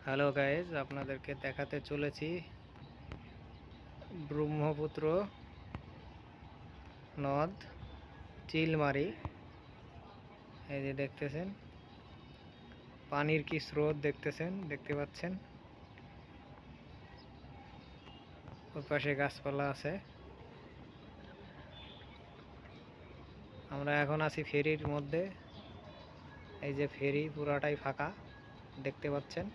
Hello guys, আপনাদেরকে দেখাতে চলেছি ব্রহ্মপুত্র নদ চিলমারি। এই যে দেখতেছেন পানির কি স্রোত দেখতে পাচ্ছেন। ওই পাশে গাছপালা আছে। আমরা এখন আছি ফেরির মধ্যে। এই যে ফেরি পুরাটাই ফাঁকা দেখতে পাচ্ছেন।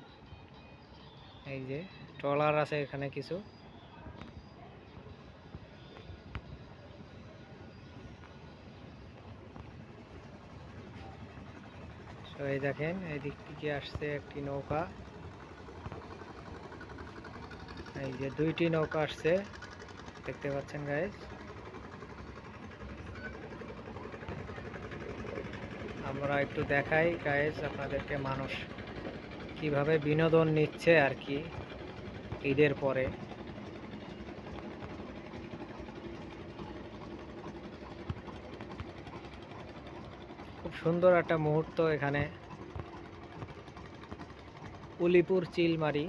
এই যে ট্রলার আছে এখানে কিছু। এই দেখেন এই দিক থেকে আসছে একটি নৌকা। এই যে দুইটি নৌকা আসছে দেখতে পাচ্ছেন গাইজ। আমরা একটু দেখাই গাইজ আপনাদেরকে মানুষ কিভাবে বিনোদন নিচ্ছে আর কি ঈদের পরে। খুব সুন্দর একটা মুহূর্ত এখানে উলিপুর চিলমারি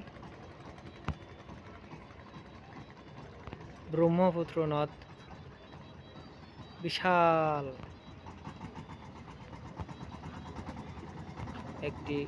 ব্রহ্মপুত্র নদ বিশাল একটি